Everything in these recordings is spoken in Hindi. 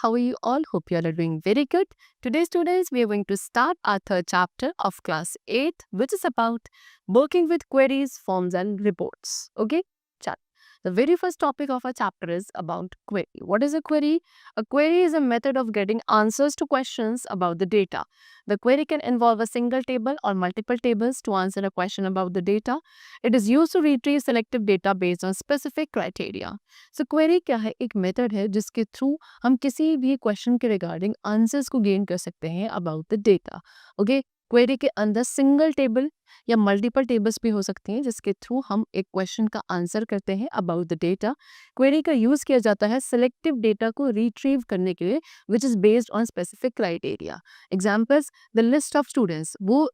How are you all? Hope you all are doing very good. Today, students, we are going to start our third chapter of class 8, which is about working with queries, forms, and reports. Okay? Chat. The very first topic of our chapter is about query. What is a query? A query is a method of getting answers to questions about the data. The query can involve a single table or multiple tables to answer a question about the data. It is used to retrieve selective data based on specific criteria. So query क्या है? एक मेथड है जिसके थ्रू हम किसी भी क्वेश्चन के रिगार्डिंग आंसर्स को गेन कर सकते हैं about the data. Okay, query के अंदर सिंगल टेबल या मल्टीपल टेबल्स भी हो सकते हैं जिसके थ्रू हम एक क्वेश्चन का आंसर करते हैं अबाउट द डेटा. क्वेरी का यूज किया जाता है सिलेक्टिव डेटा को रिट्रीव करने के लिए विच is based on specific criteria. Examples, the list of students, वो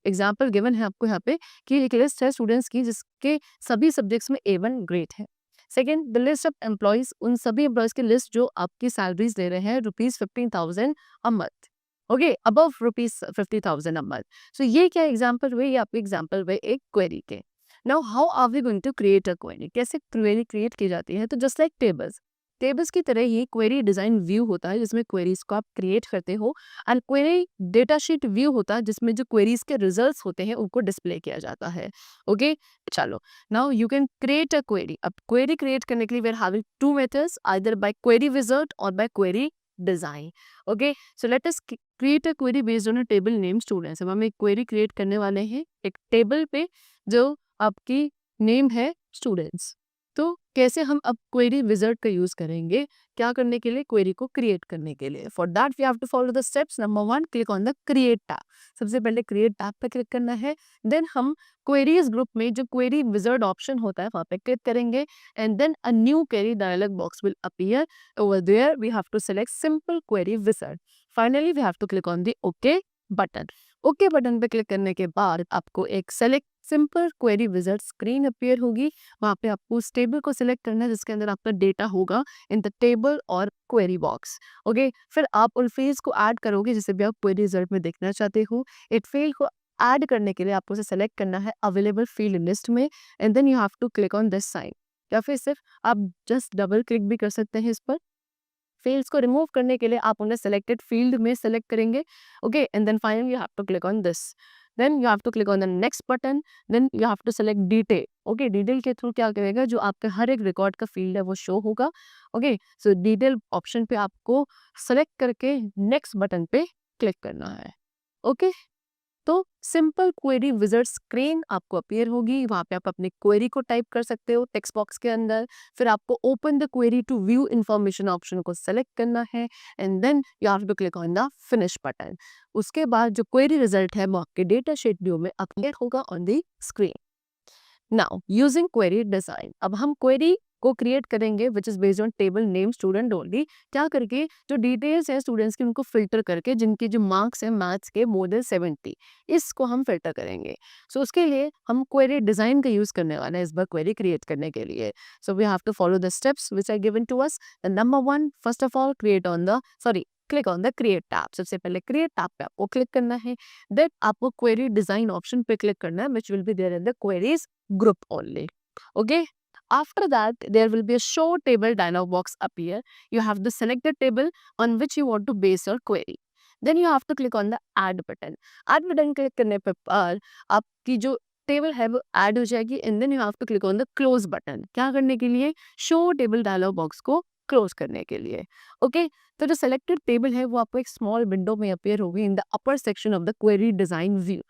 एग्जाम्पल गिवन है आपको यहाँ पे कि एक लिस्ट है स्टूडेंट्स की जिसके सभी सब्जेक्ट्स में A1 ग्रेड है. Second, the list of employees, उन सभी एम्प्लॉयज की लिस्ट जो आपकी सैलरीज ले रहे हैं ₹15,000 a month. Okay, above ₹50,000 a month. So ये क्या एग्जाम्पल हुए? ये आपके एग्जाम्पल हुए एक क्वेरी के. Now how are we going to create a query? कैसे क्वेरी क्रिएट की जाती है? तो जस्ट लाइक टेबल्स की तरह ही क्वेरी डिजाइन व्यू होता है जिसमें क्वेरीज को आप क्रिएट करते हो, and query data sheet view होता है जिसमें जो क्वेरीज के रिजल्ट्स होते हैं उनको डिस्प्ले किया जाता है. ओके, चलो, now you can create a query. अब क्वेरी क्रिएट करने के लिए we are having two methods, either by query wizard और by query design. Okay, so let us create a query based on a table name students. अब हम एक क्वेरी क्रिएट करने वाले हैं एक टेबल पे जो आपकी नेम है स्टूडेंट्स. तो कैसे हम अब क्वेरी विजार्ड का यूज करेंगे क्या करने के लिए? क्वेरी को क्रिएट करने के लिए. For that we have to follow the steps. Number 1, click on the create tab. सबसे पहले क्रिएट टैब पे क्लिक करना है. देन हम क्वेरीज ग्रुप में जो क्वेरी विजार्ड ऑप्शन होता है वहां पे क्लिक करेंगे, and then a new query dialog box will appear. Over there we have to select simple query wizard. Finally we have to click on the okay button. Okay button पे क्लिक करने के बाद आपको एक select simple query wizard screen appear होगी. वहाँ पे आपको उस टेबल को सिलेक्ट करना है जिसके अंदर आपका डेटा होगा इन द टेबल और क्वेरी बॉक्स. ओके, फिर आप उन फील्ड्स को ऐड करोगे जिसे भी आप क्वेरी रिजल्ट में देखना चाहते हो. एक फील्ड को ऐड करने के लिए आपको उसे सेलेक्ट करना है अवेलेबल फील्ड लिस्ट में, and then you have to click on this sign, या फिर सिर्फ आप जस्ट डबल क्लिक भी कर सकते हैं इस पर. फील्ड्स को रिमूव करने के लिए आप उन्हें सेलेक्टेड फील्ड में सेलेक्ट करेंगे. Okay, and then finally you have to click on this. Then you have to click on the next button. Then you have to select detail. Okay, detail के थ्रू क्या करेगा, जो आपका हर एक रिकॉर्ड का फील्ड है वो शो होगा. ओके, सो डिटेल ऑप्शन पे आपको सेलेक्ट करके नेक्स्ट बटन पे क्लिक करना है. ओके, तो सिंपल क्वेरी विजार्ड स्क्रीन आपको अपीयर होगी. वहाँ पे आप अपनी क्वेरी को टाइप कर सकते हो टेक्स्ट बॉक्स के अंदर. फिर आपको open the query to view information option को सेलेक्ट करना है, and then you have to click on the finish button. उसके बाद जो क्वेरी रिजल्ट है वो आपके डेटा शीट व्यू में अपीयर होगा on the screen. Now using query design, अब हम क्वेरी को क्रिएट करेंगे which is based on table name student only. क्या करके जो डिटेल्स है स्टूडेंट्स की उनको फिल्टर करके, जिनके जो मार्क्स है मैथ्स के मोर देन 70, इसको हम फिल्टर करेंगे. सो उसके लिए हम क्वेरी डिजाइन का यूज करने वाले हैं इस बार क्वेरी क्रिएट करने के लिए. So we have to follow the steps which are given to us. The number 1, first of all click on the create tab. सबसे पहले क्रिएट टैब पे आपको क्लिक करना है. देन आपको क्वेरी डिजाइन ऑप्शन पे क्लिक करना है which will be there in the queries group only. Okay, after that there will be a show table dialog box appear. You have to select the table on which you want to base your query. Then you have to click on the add button. Add button click करने पर आपकी जो टेबल है वो ऐड हो जाएगी, and then you have to click on the close button. क्या करने के लिए? शो टेबल डायलॉग बॉक्स को क्लोज करने के लिए. ओके, तो जो सेलेक्टेड टेबल है वो आपको एक स्मॉल विंडो में अपीयर होगी in the upper section of the query design view,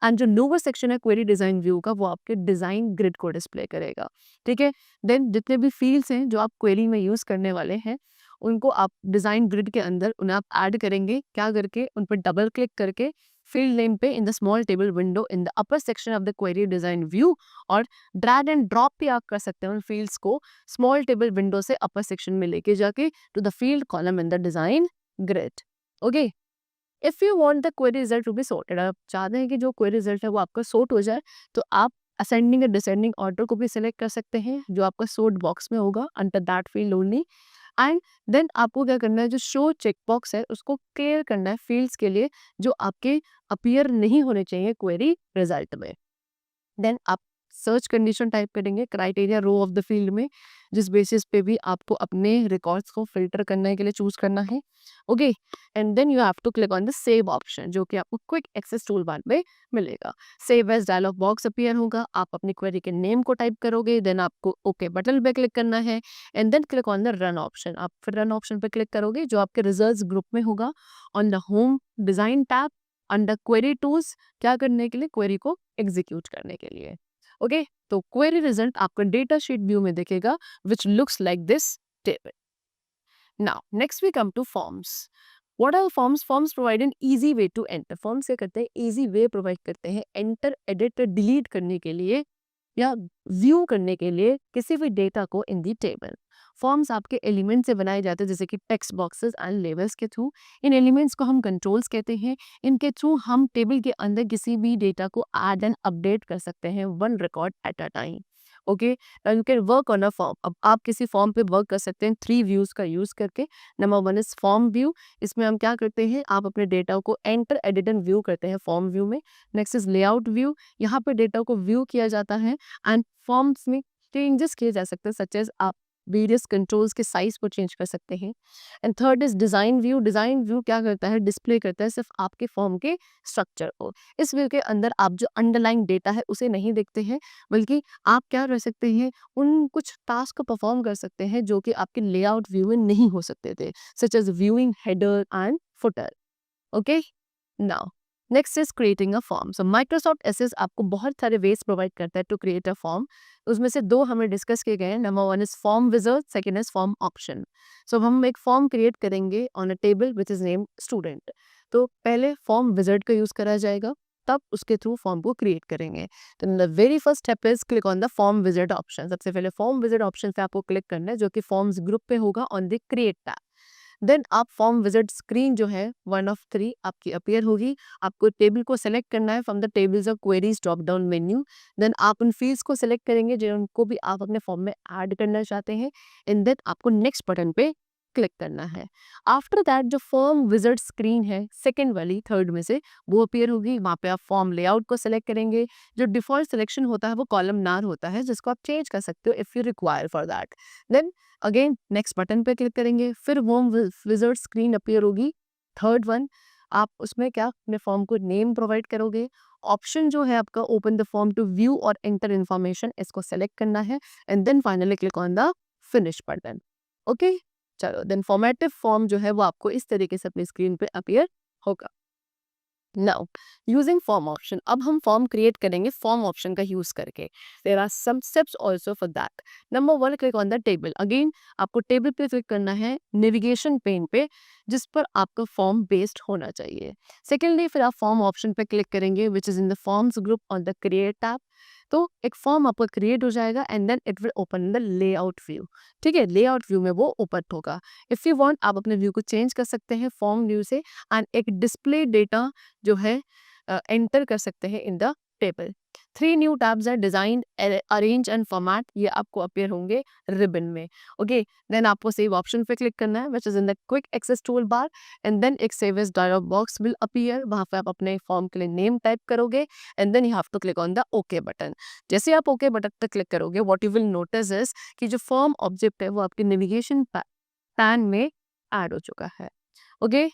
and जो लोअर सेक्शन है क्वेरी डिजाइन व्यू का वो आपके डिजाइन ग्रिड को डिस्प्ले करेगा. ठीक है, देन जितने भी फील्ड्स हैं जो आप क्वेरी में यूज करने वाले हैं उनको आप डिजाइन ग्रिड के अंदर उन्हें आप ऐड करेंगे. क्या करके? उन पर डबल क्लिक करके फील्ड नेम पे in the small table window in the upper section of the query design view, और ड्रैग एंड ड्रॉप भी आप कर सकते हैं उन फील्ड्स को स्मॉल टेबल विंडो से अपर सेक्शन में लेके जाके to the field column in the design grid. Okay, if you want the query result to be sorted, आप चाहते हैं कि जो क्वेरी रिजल्ट है वो आपका सॉर्ट हो जाए, तो आप असेंडिंग या डिसेंडिंग ऑर्डर को भी सिलेक्ट कर सकते हैं जो आपका सॉर्ट बॉक्स में होगा under that field only. And then आपको क्या करना है, जो शो चेक बॉक्स है उसको क्लियर करना है फील्ड्स के लिए जो आपके अपीयर नहीं होने चाहिए क्वेरी रिजल्ट में. देन आप सर्च कंडीशन टाइप करेंगे criteria row of the field में, जिस बेसिस पे भी आपको अपने रिकॉर्ड्स को फिल्टर करने के लिए चूज करना है। Okay, and then you have to click on the save option, जो कि आपको क्विक एक्सेस टूल बार में मिलेगा। Save as dialog box appear होगा, आप अपनी क्वेरी के नेम को टाइप करोगे, देन आपको ओके बटन पे क्लिक करना है and then click on the run option. आप फिर रन ऑप्शन पे क्लिक करोगे जो आपके रिजल्ट्स ग्रुप में होगा। On the home design tab under query tools, क्या करने के लिए, क्वेरी को एग्जीक्यूट करने के लिए। ओके, तो क्वेरी रिजल्ट आपका डेटा शीट व्यू में दिखेगा which looks like this table. Now next we come to forms. What are forms? Forms provide an easy way to enter. Forms क्या करते हैं, easy way provide करते हैं enter, edit, delete करने के लिए या व्यू करने के लिए किसी भी डेटा को इन दी टेबल। फॉर्म्स आपके एलिमेंट से बनाए जाते हैं, जैसे कि टेक्स्ट बॉक्सेस एंड लेबल्स के थ्रू। इन एलिमेंट्स को हम कंट्रोल्स कहते हैं। इनके थ्रू हम टेबल के अंदर किसी भी डेटा को ऐड एंड अपडेट कर सकते हैं, one record at a time. Okay, you can work on a form. अब आप किसी फॉर्म पे वर्क कर सकते हैं 3 व्यूज का यूज करके। Number 1 is form view. इसमें हम क्या करते हैं, आप अपने डेटा को एंटर, एडिट एंड व्यू करते हैं फॉर्म व्यू में। Next is layout view. यहाँ पे डेटा को व्यू किया जाता है एंड फॉर्म्स में चेंजेस किए जा सकते हैं, सच एज आप वेरियस कंट्रोल्स के साइज को चेंज कर सकते हैं। And third is design view. Design view क्या करता है, डिस्प्ले करता है सिर्फ आपके फॉर्म के स्ट्रक्चर को। इस व्यू के अंदर आप जो अंडरलाइन डेटा है उसे नहीं देखते हैं, बल्कि आप क्या कर सकते हैं, उन कुछ टास्क को परफॉर्म कर सकते हैं जो कि आपके लेआउट व्यू में नहीं हो सकते थे, such as viewing header and footer. Okay, now next is creating a form. So Microsoft access आपको बहुत सारे वेज प्रोवाइड करता है टू क्रिएट अ फॉर्म। उसमें से 2 हमें डिस्कस किए गए हैं। Number 1 is form wizard, second is form option. So हम एक फॉर्म क्रिएट करेंगे on a table which is name student. तो पहले फॉर्म विजार्ड का यूज करा जाएगा, तब उसके थ्रू फॉर्म को क्रिएट करेंगे। तो the very first step is click on the form wizard option. सबसे पहले फॉर्म विजार्ड ऑप्शन पे आपको क्लिक करना है, जो कि फॉर्म्स ग्रुप पे होगा on the create tab. Then आप फॉर्म विजिट स्क्रीन जो है 1 ऑफ 3 आपकी अपीयर होगी। आपको टेबल को सेलेक्ट करना है from the tables of queries drop down menu. Then आप उन फील्ड्स को सेलेक्ट करेंगे जिनको भी आप अपने फॉर्म में ऐड करना चाहते हैं एंड देन आपको नेक्स्ट बटन पे क्लिक करना है। आफ्टर दैट जो फॉर्म विजिट स्क्रीन है सेकेंड वाली, थर्ड में से, वो अपीयर होगी। वहाँ पे आप फॉर्म लेआउट को सेलेक्ट करेंगे। जो डिफॉल्ट सिलेक्शन होता है वो कॉलमनार होता है, जिसको आप चेंज कर सकते हो if you require for that. Then again next button पे क्लिक करेंगे, फिर वो विजिट स्क्रीन अपीयर होगी, थर्ड वन। आप उसमें क्या अपने फॉर्म को नेम प्रोवाइड करोगे। ऑप्शन जो है आपका open the form to view और एंटर इन्फॉर्मेशन, इसको सेलेक्ट करना है and then finally click on the finish button. Okay, चलो देन फॉर्मेटिव फॉर्म जो है वो आपको इस तरीके से अपनी स्क्रीन पे अपीयर होगा। नाउ यूजिंग फॉर्म ऑप्शन, अब हम फॉर्म क्रिएट करेंगे फॉर्म ऑप्शन का यूज करके। There are some steps also for that. Number 1, click on the table. Again आपको टेबल पे क्लिक करना है नेविगेशन पेन पे, जिस पर आपका फॉर्म बेस्ड होना चाहिए। सेकेंडली फिर आप फॉर्म ऑप्शन पे क्लिक करेंगे which is in the forms group on the create tab. तो एक फॉर्म आपका क्रिएट हो जाएगा and then it will open the layout view. ठीक है, लेआउट व्यू में वो ओपन होगा। इफ यू वांट आप अपने व्यू को चेंज कर सकते हैं फॉर्म व्यू से एंड एक डिस्प्ले डेटा जो है एंटर कर सकते हैं in the table. 3 new tabs है, डिजाइन, अरेंज एंड फॉर्मेट, ये आपको अपीयर होंगे रिबन में। ओके, देन आपको सेव ऑप्शन पे क्लिक करना है which is in the quick access tool bar and then एक save as dialog box will appear. वहां पे आप अपने फॉर्म के लिए नेम टाइप करोगे and then you have to click on the okay button. जैसे आप ओके बटन पे क्लिक करोगे, what you will notice is कि जो फॉर्म ऑब्जेक्ट है वो आपके नेविगेशन पैन में ऐड हो चुका है। Okay,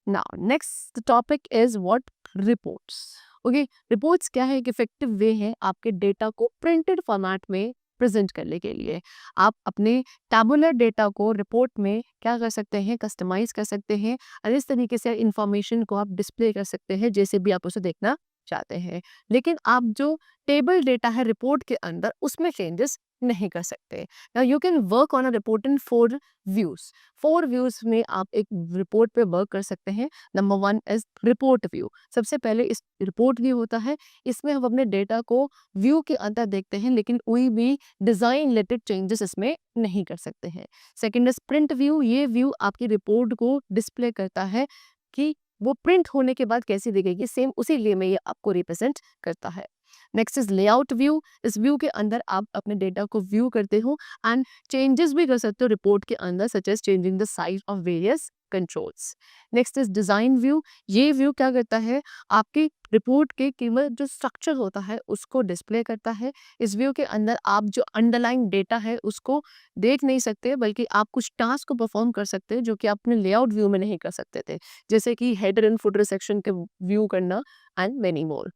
now next topic is what, reports. Okay, reports क्या है, एक इफेक्टिव वे है आपके डेटा को प्रिंटेड फॉर्मेट में प्रेजेंट करने के लिए। आप अपने टैबुलर डेटा को रिपोर्ट में क्या कर सकते हैं, कस्टमाइज कर सकते हैं और इस तरीके से इंफॉर्मेशन को आप डिस्प्ले कर सकते हैं जैसे भी आप उसे देखना चाहते हैं। लेकिन आप जो टेबल डेटा है रिपोर्ट के अंदर उसमें चेंजेस नहीं कर सकते। Now you can work on a report in 4 views. 4 views में आप एक रिपोर्ट पे वर्क कर सकते हैं। Number 1 is report view. सबसे पहले इस रिपोर्ट व्यू होता है, इसमें हम अपने डेटा को व्यू के अंदर देखते हैं लेकिन कोई भी डिजाइन रिलेटेड चेंजेस इसमें नहीं कर सकते हैं। Second is print view. ये व्यू आपकी रिपोर्ट को डिस्प्ले करता है कि वो प्रिंट होने के बाद कैसी दिखेगी, सेम उसी लिए में ये आपको रिप्रेजेंट करता है। Next is layout view. इस व्यू के अंदर आप अपने डेटा को व्यू करते हो एंड चेंजेस भी कर सकते हो रिपोर्ट के अंदर, such as changing the size of various controls. Next is design view. ये व्यू क्या करता है, आपकी रिपोर्ट के कीमत जो स्ट्रक्चर होता है उसको डिस्प्ले करता है। इस व्यू के अंदर आप जो अंडरलाइन डेटा है उसको देख नहीं सकते, बल्कि आप कुछ टास्क को परफॉर्म कर सकते हैं जो कि आप अपने लेआउट व्यू में नहीं कर सकते थे, जैसे कि हेडर एंड फुटर सेक्शन के व्यू करना एंड मेनी मोर।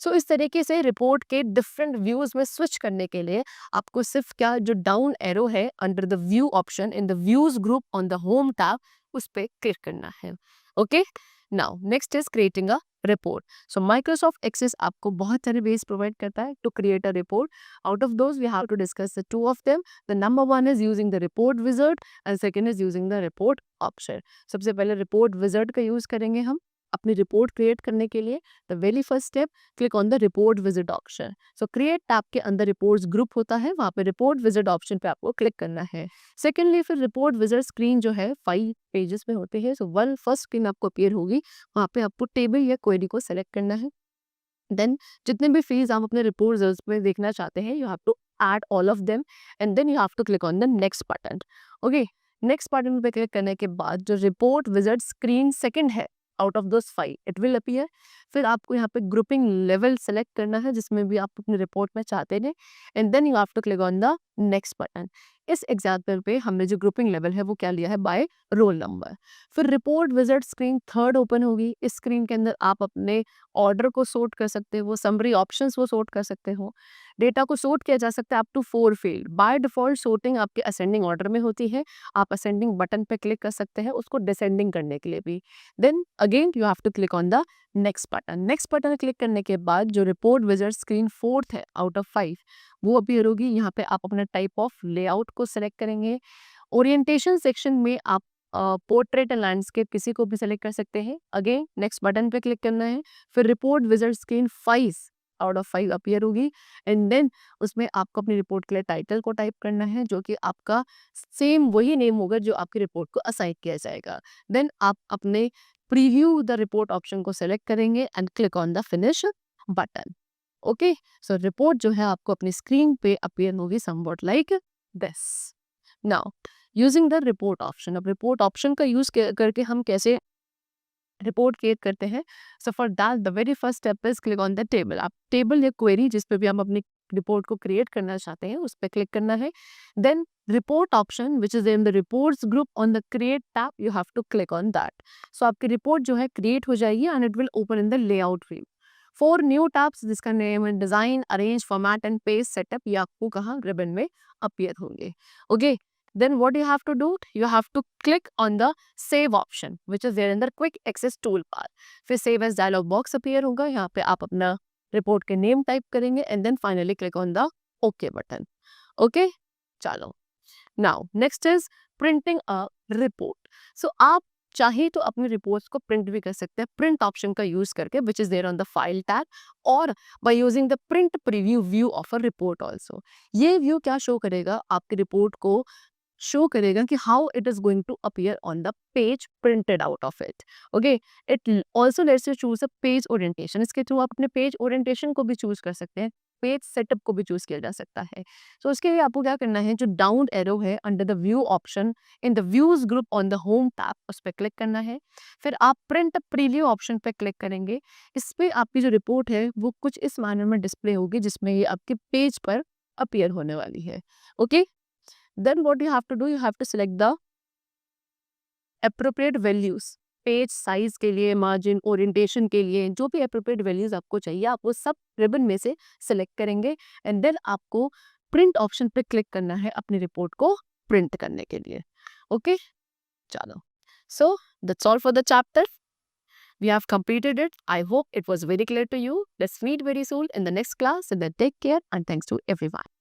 सो इस तरीके से रिपोर्ट के डिफरेंट व्यूज में स्विच करने के लिए आपको सिर्फ क्या, जो डाउन एरो है under the view option in the views group on the home tab, उस पर क्लिक करना है। Okay, now next is creating a report. So Microsoft access आपको बहुत सारे वेज प्रोवाइड करता है to create a report. Out of those we have to discuss the two of them. The number one is using the report wizard and second is using the report option. सबसे पहले रिपोर्ट विजर्ड का यूज करेंगे हम अपनी रिपोर्ट क्रिएट करने के लिए। The very first step, click on the report visit option. So create tab के अंदर रिपोर्ट्स ग्रुप होता है, वहाँ पे रिपोर्ट विजिट ऑप्शन पे आपको क्लिक करना है। सेकेंडली फिर रिपोर्ट विजिट स्क्रीन जो है 5 पेजेस में होते हैं। सो वन फर्स्ट स्क्रीन आपको अपीयर होगी, वहाँ पे आपको टेबल या क्वेरी को सेलेक्ट करना है। देन जितने भी फील्ड्स आप अपने रिपोर्ट रिजल्ट्स में देखना चाहते हैं, you have to add all of them and then you have to click on the next button. Okay, next button पे क्लिक करने के बाद जो रिपोर्ट विजिट स्क्रीन सेकंड है out of those 5 it will appear. फिर आपको यहाँ पे ग्रुपिंग लेवल सेलेक्ट करना है जिसमें भी आप अपने रिपोर्ट में चाहते हैं and then you have to click on the next button. इस एग्जाम्पल पे हमने जो ग्रुपिंग लेवल है वो क्या लिया है, बाय रोल नंबर। फिर report wizard screen third open होगी। इस स्क्रीन के अंदर आप अपने ऑर्डर को सॉर्ट कर सकते हो, समरी ऑप्शंस वो सॉर्ट कर सकते हो, डेटा को सॉर्ट किया जा सकता है up to 4 field. By default sorting आपके असेंडिंग ऑर्डर में होती है, आप असेंडिंग बटन पे क्लिक कर सकते हैं उसको डिसेंडिंग करने के लिए भी। Then again you have to click on the next button. Next button click करने के बाद जो रिपोर्ट विजिट स्क्रीन फोर्थ है आउट ऑफ 5 वो अपीयर होगी। यहाँ पे आप अपना टाइप ऑफ लेआउट को सिलेक्ट करेंगे। ओरिएंटेशन सेक्शन में आप पोर्ट्रेट एंड लैंडस्केप किसी को भी सिलेक्ट कर सकते हैं। अगेन नेक्स्ट बटन पे क्लिक करना है। फिर report wizard screen 5 out of 5 appear होगी एंड देन उसमें आपको अपनी रिपोर्ट के लिए टाइटल को टाइप करना है जो कि आपका सेम वही नेम होगा जो आपकी रिपोर्ट को असाइन किया जाएगा। देन आप अपने प्रीव्यू द रिपोर्ट ऑप्शन को सेलेक्ट करेंगे and click on the finish button. Okay, so report जो है आपको अपनी स्क्रीन पे अपीयर होगी somewhat like this. Now using the report option, अब रिपोर्ट ऑप्शन का यूज करके हम कैसे रिपोर्ट क्रिएट करते हैं। So for that the very first step is click on the table. आप टेबल या क्वेरी जिस पे भी हम अपनी रिपोर्ट को क्रिएट करना चाहते हैं उस पर क्लिक करना है। Then report option which is in the reports group on the create tab, you have to click on that. So आपकी रिपोर्ट जो है क्रिएट हो जाएगी and it will open in the layout view. 4 new tabs जिसका नेम है design, arrange, format and page setup, ये आपको कहाँ रिबन में अपीयर होंगे। Okay, then what you have to do, you have to click on the save option which is there in the quick access toolbar। फिर save as dialog box appear होगा, यहाँ पे आप अपना रिपोर्ट के नेम टाइप करेंगे and then finally click on the okay button. Okay, चलो now next is printing a report. So आप चाहे तो अपनी रिपोर्ट्स को प्रिंट भी कर सकते हैं प्रिंट ऑप्शन का यूज करके which is there on the file tab, और by using the print preview view of a report also. ये व्यू क्या शो करेगा, आपकी रिपोर्ट को शो करेगा कि how it is going to appear on the page printed out of it. Okay, it also lets you choose a page orientation. इसके थ्रू आप अपने पेज ओरिएंटेशन को भी चूज कर सकते हैं, पेज सेटअप को भी चूज किया जा सकता है। तो उसके लिए आपको क्या करना है, जो डाउन एरो है under the view option in the views group on the home tab उस पर क्लिक करना है। फिर आप प्रिंट प्रीव्यू ऑप्शन पे क्लिक करेंगे। इस पे आपकी जो रिपोर्ट है वो कुछ इस मैनर में डिस्प्ले होगी जिसमें ये आपके पेज पर अपीयर होने वाली है। Okay, then what you have to do, you have to select the appropriate values। Page size के लिए, मार्जिन, ओरिएंटेशन के लिए जो भी अप्रोप्रिएट वैल्यूज आपको चाहिए आप वो सब रिबन में से सिलेक्ट करेंगे एंड देन आपको प्रिंट ऑप्शन पे क्लिक करना है अपनी रिपोर्ट को प्रिंट करने के लिए। ओके, चलो, so that's all for the chapter. We have completed it. I hope it was very clear to you. Let's meet very soon in the next class and then take care and thanks to everyone.